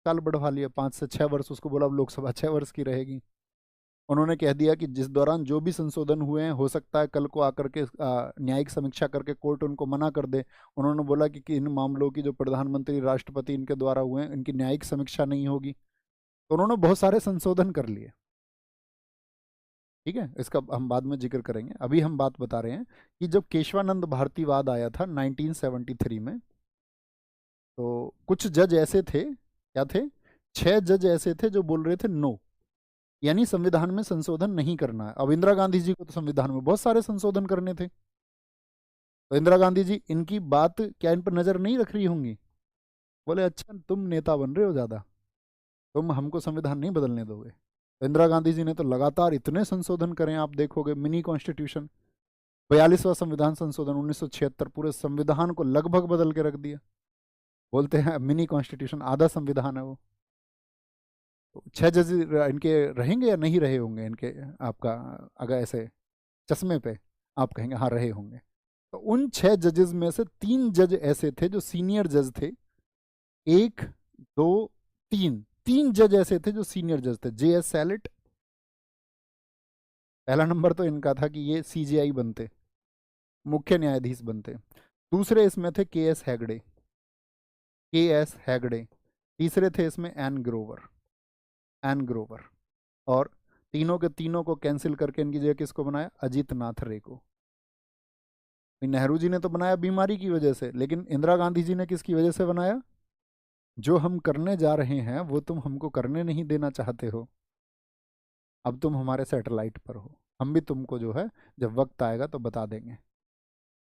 साल बढ़वा लिया, 5 से 6 वर्ष, उसको बोला अब लोकसभा 6 वर्ष की रहेगी। उन्होंने कह दिया कि जिस दौरान जो भी संशोधन हुए हैं हो सकता है कल को आकर के न्यायिक समीक्षा करके कोर्ट उनको मना कर दे। उन्होंने बोला कि इन मामलों की जो प्रधानमंत्री राष्ट्रपति इनके द्वारा हुए हैं इनकी न्यायिक समीक्षा नहीं होगी। तो उन्होंने बहुत सारे संशोधन कर लिए। ठीक है, इसका हम बाद में जिक्र करेंगे। अभी हम बात बता रहे हैं कि जब केशवानंद भारतीवाद आया था 1973 में, तो कुछ जज ऐसे थे, क्या थे, 6 जज ऐसे थे जो बोल रहे थे नो, यानी संविधान में संशोधन नहीं करना है। अब इंदिरा गांधी जी को तो संविधान में बहुत सारे संशोधन करने थे, तो इंदिरा गांधी जी इनकी बात क्या इन पर नजर नहीं रख रही होंगी? बोले अच्छा तुम नेता बन रहे हो ज्यादा, तुम हमको संविधान नहीं बदलने दोगे। तो इंदिरा गांधी जी ने तो लगातार इतने संशोधन करें, आप देखोगे मिनी कॉन्स्टिट्यूशन, 42वां संविधान संशोधन 1976, पूरे संविधान को लगभग बदल के रख दिया। बोलते हैं मिनी कॉन्स्टिट्यूशन, आधा संविधान है वो। तो 6 जज इनके रहेंगे या नहीं रहे होंगे इनके, आपका अगर ऐसे चश्मे पे आप कहेंगे हाँ रहे होंगे। तो उन 6 जजेस में से 3 जज ऐसे थे जो सीनियर जज थे, एक, दो, तीन, 3 जज ऐसे थे जो सीनियर जज थे। J.S. सैलेट, पहला नंबर तो इनका था कि ये CJI बनते, मुख्य न्यायाधीश बनते। दूसरे इसमें थे के एस हेगड़े। तीसरे थे इसमें एन ग्रोवर। और तीनों के तीनों को कैंसिल करके इनकी जगह किसको बनाया? अजीत नाथ रे को। नेहरू जी ने तो बनाया बीमारी की वजह से, लेकिन इंदिरा गांधी जी ने किसकी वजह से बनाया? जो हम करने जा रहे हैं वो तुम हमको करने नहीं देना चाहते हो, अब तुम हमारे सैटेलाइट पर हो, हम भी तुमको जो है जब वक्त आएगा तो बता देंगे,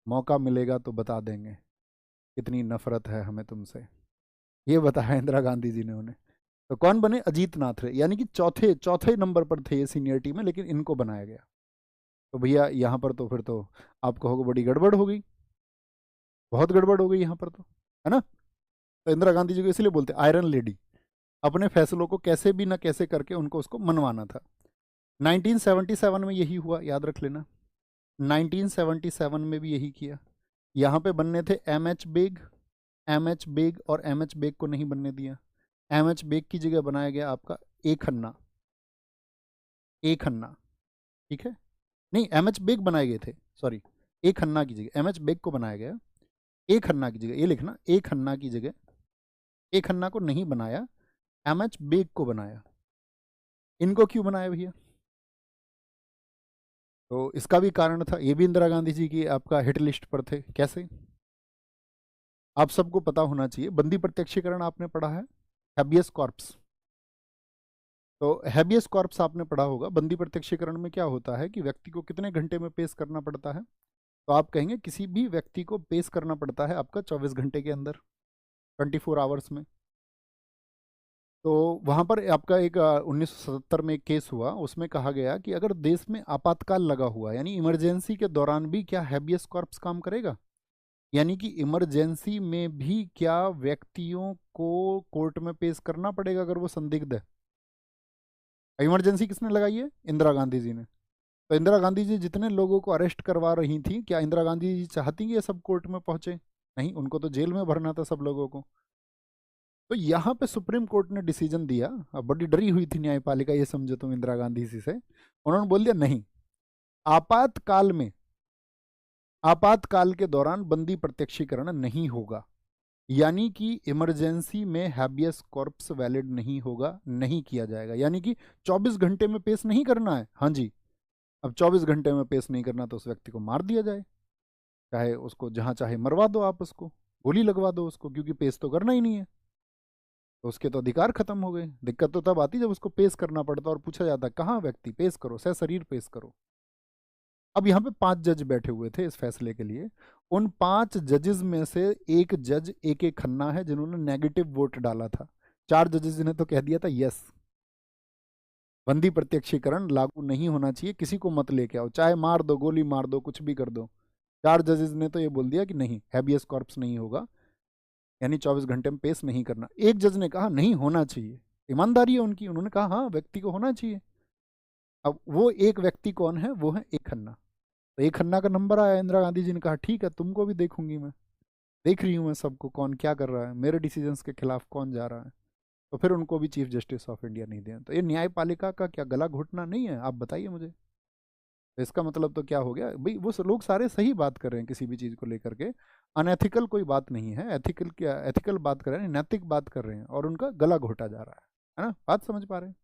मौका मिलेगा तो बता देंगे कितनी नफरत है हमें तुमसे। ये बताया इंदिरा गांधी जी ने उन्हें। तो कौन बने? अजीत नाथ रे, यानी कि चौथे चौथे नंबर पर थे ये सीनियरिटी में, लेकिन इनको बनाया गया। तो भैया यहाँ पर तो फिर तो आप कहोगे बड़ी गड़बड़ हो गई, बहुत गड़बड़ हो गई यहाँ पर तो, है ना? तो इंदिरा गांधी जी को इसलिए बोलते आयरन लेडी, अपने फैसलों को कैसे भी ना कैसे करके उनको उसको मनवाना था। 1977 में यही हुआ, याद रख लेना। 1977 में भी यही किया। यहाँ पे बनने थे एम एच बेग और एम एच बेग को नहीं बनने दिया। एम एच बेग की जगह बनाया गया आपका ए खन्ना। ठीक है, नहीं एम एच बेग बनाए गए थे, सॉरी, ए खन्ना की जगह एम एच बेग को बनाया गया। ए खन्ना की जगह, ये लिखना, ए खन्ना की जगह, ए खन्ना को नहीं बनाया, एम एच बेग को बनाया। इनको क्यों बनाया भैया? तो इसका भी कारण था, ये भी इंदिरा गांधी जी की आपका हिट लिस्ट पर थे। कैसे? आप सबको पता होना चाहिए, बंदी प्रत्यक्षीकरण आपने पढ़ा है, हैबियस कॉर्प्स। तो हैबियस कॉर्प्स आपने पढ़ा होगा। बंदी प्रत्यक्षीकरण में क्या होता है कि व्यक्ति को कितने घंटे में पेश करना पड़ता है? तो आप कहेंगे किसी भी व्यक्ति को पेश करना पड़ता है आपका 24 घंटे के अंदर, 24 आवर्स में। तो वहाँ पर आपका एक 1977 में एक केस हुआ, उसमें कहा गया कि अगर देश में आपातकाल लगा हुआ, यानी इमरजेंसी के दौरान भी क्या हैबियस कॉर्प्स काम करेगा? यानी कि इमरजेंसी में भी क्या व्यक्तियों को कोर्ट में पेश करना पड़ेगा अगर वो संदिग्ध है? इमरजेंसी किसने लगाई है? इंदिरा गांधी जी ने। तो इंदिरा गांधी जी जितने लोगों को अरेस्ट करवा रही थी, क्या इंदिरा गांधी जी चाहती कि ये सब कोर्ट में पहुंचे? नहीं, उनको तो जेल में भरना था सब लोगों को। तो यहाँ पे सुप्रीम कोर्ट ने डिसीजन दिया, अब बड़ी डरी हुई थी न्यायपालिका, ये समझो तुम, इंदिरा गांधी जी से। उन्होंने बोल दिया नहीं, आपातकाल में, आपातकाल के दौरान बंदी प्रत्यक्षीकरण नहीं होगा, यानी कि इमरजेंसी में हैबियस कॉर्पस वैलिड नहीं होगा, नहीं किया जाएगा। यानी कि 24 घंटे में पेश नहीं करना है, हाँ जी। अब 24 घंटे में पेश नहीं करना तो उस व्यक्ति को मार दिया जाए, चाहे उसको जहां चाहे मरवा दो, आप उसको गोली लगवा दो उसको, क्योंकि पेश तो करना ही नहीं है। तो उसके तो अधिकार खत्म हो गए। दिक्कत तो तब आती जब उसको पेश करना पड़ता और पूछा जाता कहाँ व्यक्ति, पेश करो, सशरीर पेश करो। अब यहाँ पे 5 जज बैठे हुए थे इस फैसले के लिए। उन 5 जजेस में से एक जज ए खन्ना है जिन्होंने नेगेटिव वोट डाला था। 4 जजेस ने तो कह दिया था यस, बंदी प्रत्यक्षीकरण लागू नहीं होना चाहिए, किसी को मत लेके आओ, चाहे मार दो, गोली मार दो, कुछ भी कर दो। 4 जजेस ने तो ये बोल दिया कि नहीं, हैबियस कॉर्पस नहीं होगा, यानी 24 घंटे में पेश नहीं करना। एक जज ने कहा नहीं होना चाहिए, ईमानदारी है उनकी, उन्होंने कहा हाँ व्यक्ति को होना चाहिए। अब वो एक व्यक्ति कौन है? वो है ए खन्ना। तो ए खन्ना का नंबर आया, इंदिरा गांधी जी ने कहा ठीक है, तुमको भी देखूंगी मैं, देख रही हूँ मैं सबको, कौन क्या कर रहा है, मेरे डिसीजंस के खिलाफ कौन जा रहा है। तो फिर उनको भी चीफ जस्टिस ऑफ इंडिया नहीं दिया। तो ये न्यायपालिका का क्या गला घुटना नहीं है? आप बताइए मुझे। तो इसका मतलब तो क्या हो गया भाई, वो लोग सारे सही बात कर रहे हैं किसी भी चीज़ को लेकर के, अनएथिकल कोई बात नहीं है, एथिकल क्या, एथिकल बात कर रहे हैं, नैतिक बात कर रहे हैं, और उनका गला घोटा जा रहा है ना? बात समझ पा रहे हैं?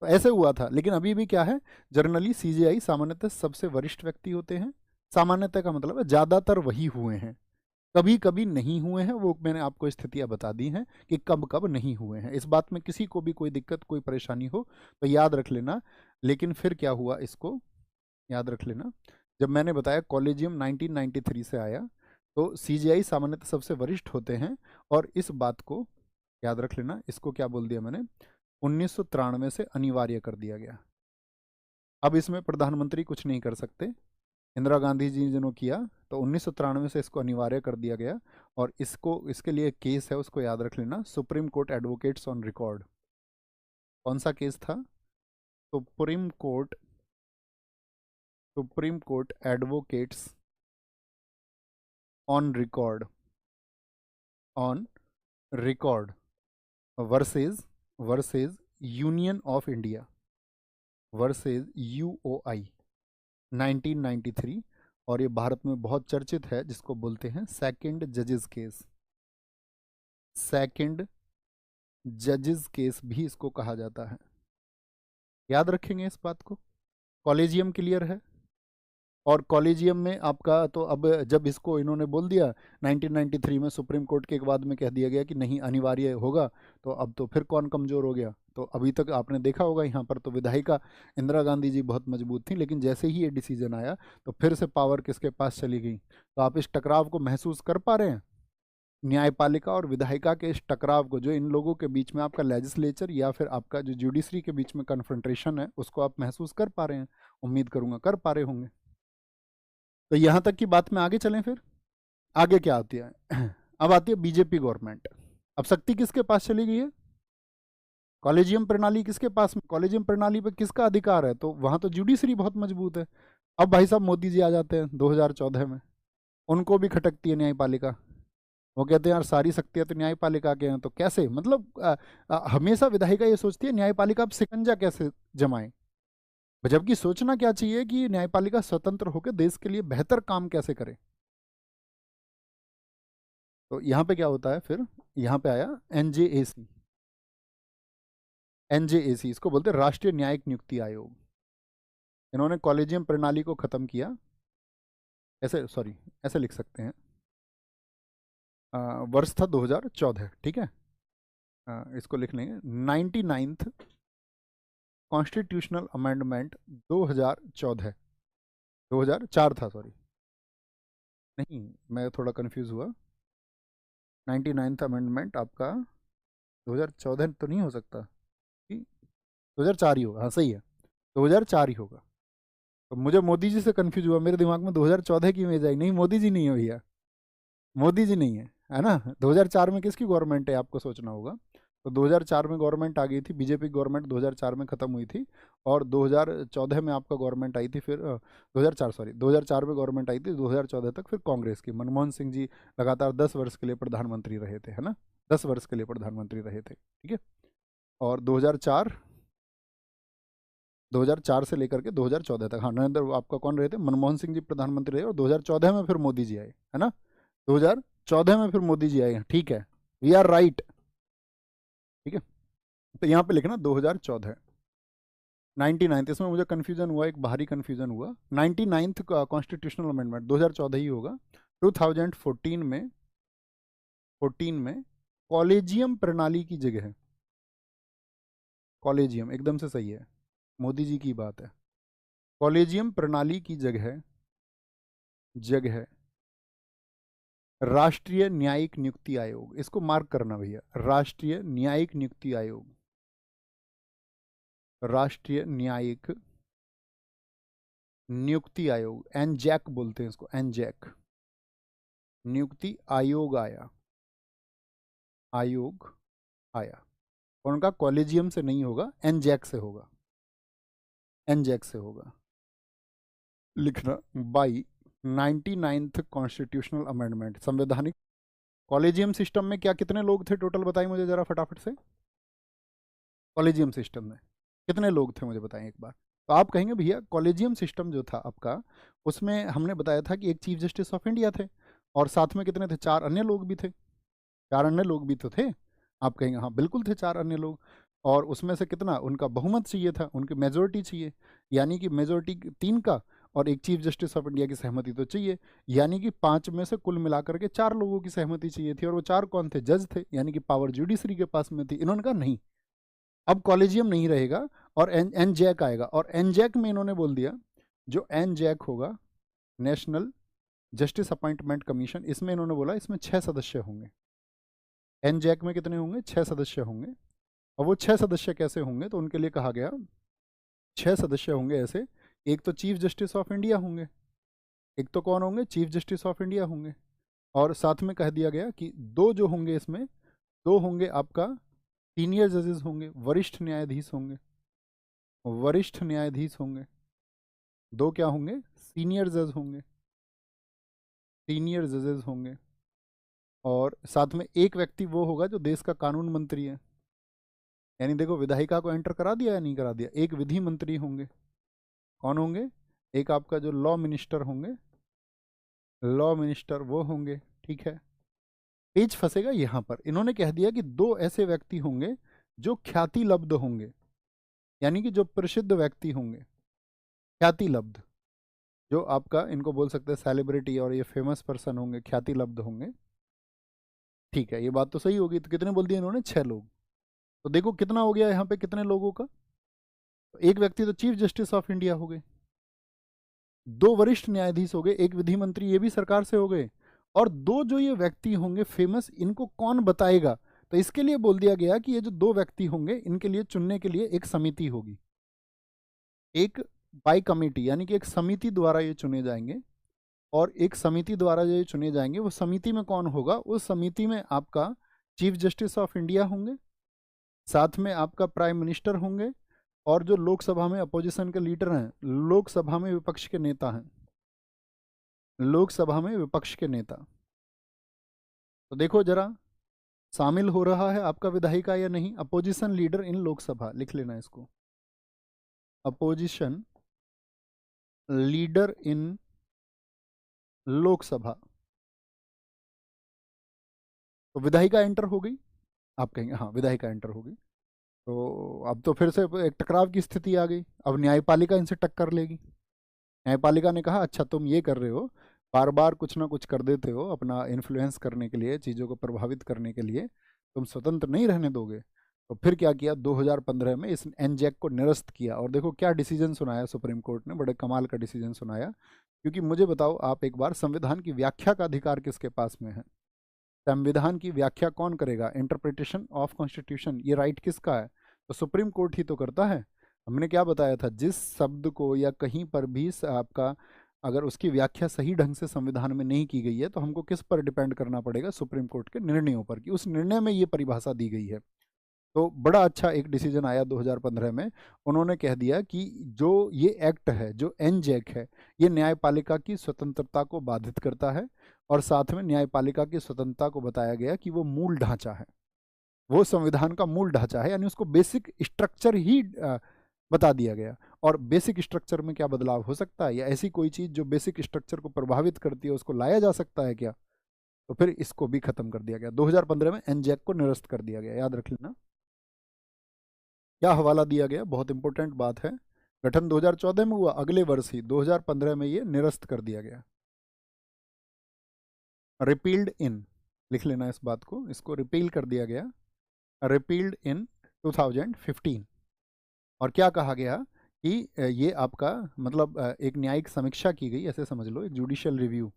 तो ऐसे हुआ था। लेकिन अभी भी क्या है, जनरली सीजेआई सामान्यतः सबसे वरिष्ठ व्यक्ति होते हैं। सामान्यतः का मतलब है ज़्यादातर वही हुए हैं, कभी कभी नहीं हुए हैं, वो मैंने आपको स्थितियां बता दी हैं कि कब कब नहीं हुए हैं। इस बात में किसी को भी कोई दिक्कत, कोई परेशानी हो तो याद रख लेना। लेकिन फिर क्या हुआ, इसको याद रख लेना। जब मैंने बताया कॉलेजियम 1993 से आया, तो सीजीआई सामान्यतः सबसे वरिष्ठ होते हैं, और इस बात को याद रख लेना। इसको क्या बोल दिया मैंने, 1993 से अनिवार्य कर दिया गया। अब इसमें प्रधानमंत्री कुछ नहीं कर सकते, इंदिरा गांधी जी ने जो किया, तो 1993 से इसको अनिवार्य कर दिया गया। और इसको, इसके लिए केस है, उसको याद रख लेना, Supreme Court advocates on record. कौन सा केस था? Supreme Court, Supreme Court advocates on record, on record versus, versus Union of India, versus UOI 1993। और ये भारत में बहुत चर्चित है, जिसको बोलते हैं सेकंड जजेस केस। सेकंड जजेस केस भी इसको कहा जाता है। याद रखेंगे इस बात को। कॉलेजियम क्लियर है? और कॉलेजियम में आपका तो अब जब इसको इन्होंने बोल दिया 1993 में, सुप्रीम कोर्ट के बाद में कह दिया गया कि नहीं अनिवार्य होगा, तो अब तो फिर कौन कमज़ोर हो गया? तो अभी तक आपने देखा होगा यहाँ पर तो विधायिका इंदिरा गांधी जी बहुत मजबूत थी, लेकिन जैसे ही ये डिसीजन आया तो फिर से पावर किसके पास चली गई? तो आप इस टकराव को महसूस कर पा रहे हैं, न्यायपालिका और विधायिका के इस टकराव को, जो इन लोगों के बीच में आपका लेजिस्लेचर या फिर आपका जो जुडिशरी के बीच में कन्फ्रंटेशन है, उसको आप महसूस कर पा रहे हैं? उम्मीद करूंगा कर पा रहे होंगे। तो यहां तक की बात में आगे चलें। फिर आगे क्या आती है? अब आती है बीजेपी गवर्नमेंट। अब शक्ति किसके पास चली गई है? कॉलेजियम प्रणाली किसके पास में? कॉलेजियम प्रणाली पे किसका अधिकार है? तो वहां तो जुडिशरी बहुत मजबूत है। अब भाई साहब मोदी जी आ जाते हैं 2014 में, उनको भी खटकती है न्यायपालिका। वो कहते हैं यार सारी शक्तियां तो न्यायपालिका के हैं, तो कैसे, मतलब हमेशा विधायिका ये सोचती है न्यायपालिका अब शिकंजा कैसे जमाए, जबकि सोचना क्या चाहिए कि न्यायपालिका स्वतंत्र होकर देश के लिए बेहतर काम कैसे करे। तो यहाँ पे क्या होता है फिर, यहाँ पे आया एनजेएसी। एनजेएसी इसको बोलते हैं राष्ट्रीय न्यायिक नियुक्ति आयोग। इन्होंने कॉलेजियम प्रणाली को खत्म किया, ऐसे सॉरी ऐसे लिख सकते हैं, वर्ष था 2014, ठीक है। इसको लिख लेंगे 99th कॉन्स्टिट्यूशनल अमेंडमेंट 2014, 2004 था, सॉरी नहीं मैं थोड़ा कंफ्यूज हुआ। 99th अमेंडमेंट आपका 2014 तो नहीं हो सकता, कि 2004 ही होगा, हाँ सही है, 2004 ही होगा। तो मुझे मोदी जी से कंफ्यूज हुआ, मेरे दिमाग में 2014 की इमेज आई, नहीं मोदी जी नहीं है भैया, मोदी जी नहीं है ना। 2004 में किसकी गवर्नमेंट है आपको सोचना होगा। तो 2004 में गवर्नमेंट आ गई थी, बीजेपी गवर्नमेंट 2004 में ख़त्म हुई थी, और 2014 में आपका गवर्नमेंट आई थी, फिर 2004 सॉरी 2004 में गवर्नमेंट आई थी, 2014 तक फिर कांग्रेस की, मनमोहन सिंह जी लगातार 10 वर्ष के लिए प्रधानमंत्री रहे थे, है ना, 10 वर्ष के लिए प्रधानमंत्री रहे थे, ठीक है। और 2004 से लेकर के 2014 तक, हाँ नरेंद्र आपका कौन रहे थे, मनमोहन सिंह जी प्रधानमंत्री रहे, और 2014 में फिर मोदी जी आए, है ना, 2014 में फिर मोदी जी आए हैं, ठीक है, वी आर राइट, ठीक है। तो यहाँ पे लिखना 2014, 99th, इसमें मुझे कन्फ्यूजन हुआ, एक बाहरी कन्फ्यूजन हुआ। 99th कॉन्स्टिट्यूशनल अमेंडमेंट 2014 ही होगा। 2014 में, 14 में कॉलेजियम प्रणाली की जगह, कॉलेजियम एकदम से सही है, मोदी जी की बात है, कॉलेजियम प्रणाली की जगह, जगह राष्ट्रीय न्यायिक नियुक्ति आयोग, इसको मार्क करना भैया, राष्ट्रीय न्यायिक नियुक्ति आयोग, राष्ट्रीय न्यायिक नियुक्ति आयोग, एनजैक बोलते हैं इसको, एनजैक नियुक्ति आयोग आया, आयोग आया, और उनका कॉलेजियम से नहीं होगा, एनजैक से होगा, एनजैक से होगा। लिखना बाई 99th कॉन्स्टिट्यूशनल अमेंडमेंट, संवैधानिक कॉलेजियम सिस्टम में क्या कितने लोग थे टोटल, बताइए मुझे जरा फटाफट से। कॉलेजियम सिस्टम में कितने लोग थे मुझे बताएं एक बार। तो आप कहेंगे भैया कॉलेजियम सिस्टम जो था आपका, उसमें हमने बताया था कि एक चीफ जस्टिस ऑफ इंडिया थे और साथ में कितने थे, 4 अन्य लोग भी थे। 4 अन्य लोग भी तो थे। आप कहेंगे हाँ बिल्कुल थे 4 अन्य लोग। और उसमें से कितना उनका बहुमत चाहिए था, उनकी मेजोरिटी चाहिए, यानी कि मेजोरिटी 3 का और एक चीफ जस्टिस ऑफ इंडिया की सहमति तो चाहिए, यानी कि 5 में से कुल मिलाकर के 4 लोगों की सहमति चाहिए थी। और वो 4 कौन थे, जज थे, यानी कि पावर जुडिशरी के पास में थी। इन्होंने कहा नहीं, अब कॉलेजियम नहीं रहेगा और एन जैक आएगा। और एन जैक में इन्होंने बोल दिया जो एन जैक होगा, नेशनल जस्टिस अपॉइंटमेंट कमीशन, इसमें इन्होंने बोला इसमें 6 सदस्य होंगे। एन जैक में कितने होंगे, 6 सदस्य होंगे। और वो 6 सदस्य कैसे होंगे, तो उनके लिए कहा गया 6 सदस्य होंगे ऐसे। एक तो चीफ जस्टिस ऑफ इंडिया होंगे, एक तो कौन होंगे, चीफ जस्टिस ऑफ इंडिया होंगे। और साथ में कह दिया गया कि 2 जो होंगे इसमें, 2 होंगे आपका सीनियर जजेस होंगे, वरिष्ठ न्यायाधीश होंगे। वरिष्ठ न्यायाधीश होंगे। 2 क्या होंगे, सीनियर जज होंगे, सीनियर जजेस होंगे। और साथ में एक व्यक्ति वो होगा जो देश का कानून मंत्री है, यानी देखो विधायिका को एंटर करा दिया या नहीं करा दिया। एक विधि मंत्री होंगे, कौन होंगे, एक आपका जो लॉ मिनिस्टर होंगे, लॉ मिनिस्टर वो होंगे। ठीक है, पेज फंसेगा यहाँ पर। इन्होंने कह दिया कि 2 ऐसे व्यक्ति होंगे जो ख्याति लब्ध होंगे, यानी कि जो प्रसिद्ध व्यक्ति होंगे, ख्याति लब्ध, जो आपका इनको बोल सकते हैं सेलिब्रिटी, और ये फेमस पर्सन होंगे, ख्याति लब्ध होंगे। ठीक है, ये बात तो सही होगी। तो कितने बोल दिए इन्होंने, 6 लोग। तो देखो कितना हो गया यहाँ पे, कितने लोगों का, तो एक व्यक्ति तो चीफ जस्टिस ऑफ इंडिया हो गए, 2 वरिष्ठ न्यायाधीश हो गए, एक विधि मंत्री, ये भी सरकार से हो गए, और 2 जो ये व्यक्ति होंगे फेमस, इनको कौन बताएगा। तो इसके लिए बोल दिया गया कि ये जो 2 व्यक्ति होंगे इनके लिए चुनने के लिए एक समिति होगी, एक बाई कमेटी, यानी कि एक समिति द्वारा ये चुने जाएंगे। और एक समिति द्वारा जो ये चुने जाएंगे, वो समिति में कौन होगा, उस समिति में आपका चीफ जस्टिस ऑफ इंडिया होंगे, साथ में आपका प्राइम मिनिस्टर होंगे, और जो लोकसभा में अपोजिशन के लीडर हैं, लोकसभा में विपक्ष के नेता हैं, लोकसभा में विपक्ष के नेता। तो देखो जरा शामिल हो रहा है आपका विधायिका या नहीं, अपोजिशन लीडर इन लोकसभा, लिख लेना इसको, अपोजिशन लीडर इन लोकसभा। तो विधायिका एंटर हो गई, आप कहेंगे हाँ विधायिका एंटर हो गई। तो अब तो फिर से एक टकराव की स्थिति आ गई। अब न्यायपालिका इनसे टक्कर लेगी। न्यायपालिका ने कहा अच्छा तुम ये कर रहे हो, बार बार कुछ ना कुछ कर देते हो अपना इन्फ्लुएंस करने के लिए, चीज़ों को प्रभावित करने के लिए, तुम स्वतंत्र नहीं रहने दोगे। तो फिर क्या किया, 2015 में इस एनजैक को निरस्त किया। और देखो क्या डिसीजन सुनाया सुप्रीम कोर्ट ने, बड़े कमाल का डिसीजन सुनाया। क्योंकि मुझे बताओ आप एक बार, संविधान की व्याख्या का अधिकार किसके पास में है, संविधान की व्याख्या कौन करेगा, इंटरप्रिटेशन ऑफ कॉन्स्टिट्यूशन, ये राइट किसका है, तो सुप्रीम कोर्ट ही तो करता है। हमने क्या बताया था, जिस शब्द को या कहीं पर भी आपका अगर उसकी व्याख्या सही ढंग से संविधान में नहीं की गई है, तो हमको किस पर डिपेंड करना पड़ेगा, सुप्रीम कोर्ट के निर्णयों पर, कि उस निर्णय में ये परिभाषा दी गई है। तो बड़ा अच्छा एक डिसीजन आया 2015 में। उन्होंने कह दिया कि जो ये एक्ट है, जो एनजैक है, ये न्यायपालिका की स्वतंत्रता को बाधित करता है। और साथ में न्यायपालिका की स्वतंत्रता को बताया गया कि वो मूल ढांचा है, वो संविधान का मूल ढांचा है, यानी उसको बेसिक स्ट्रक्चर ही बता दिया गया। और बेसिक स्ट्रक्चर में क्या बदलाव हो सकता है, या ऐसी कोई चीज़ जो बेसिक स्ट्रक्चर को प्रभावित करती है उसको लाया जा सकता है क्या, तो फिर इसको भी खत्म कर दिया गया। 2015 में एनजैक को निरस्त कर दिया गया, याद रख लेना। क्या हवाला दिया गया, बहुत इंपॉर्टेंट बात है। गठन 2014 में हुआ, अगले वर्ष ही 2015 में ये निरस्त कर दिया गया। रिपील्ड इन, लिख लेना इस बात को, इसको रिपील कर दिया गया, रिपील्ड इन 2015। और क्या कहा गया कि ये आपका मतलब एक न्यायिक समीक्षा की गई, ऐसे समझ लो, एक जुडिशियल रिव्यू,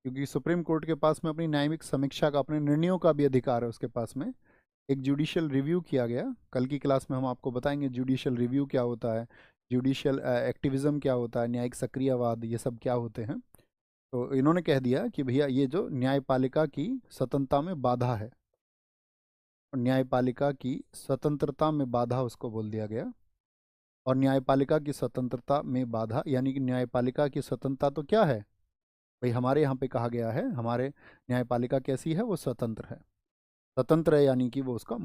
क्योंकि सुप्रीम कोर्ट के पास में अपनी न्यायिक समीक्षा का, अपने निर्णयों का भी अधिकार है उसके पास में। एक जुडिशियल रिव्यू किया गया। कल की क्लास में हम आपको बताएंगे जुडिशियल रिव्यू क्या होता है, जुडिशियल एक्टिविज्म क्या होता है, न्यायिक सक्रियवाद, ये सब क्या होते हैं। तो इन्होंने कह दिया कि भैया ये जो न्यायपालिका की स्वतंत्रता में बाधा है, न्यायपालिका की स्वतंत्रता में बाधा उसको बोल दिया गया। और न्यायपालिका की स्वतंत्रता में बाधा, यानी कि न्यायपालिका की स्वतंत्रता तो क्या है, भाई हमारे यहाँ पे कहा गया है, हमारे न्यायपालिका कैसी है, वो स्वतंत्र है। स्वतंत्र है यानी कि वो उसका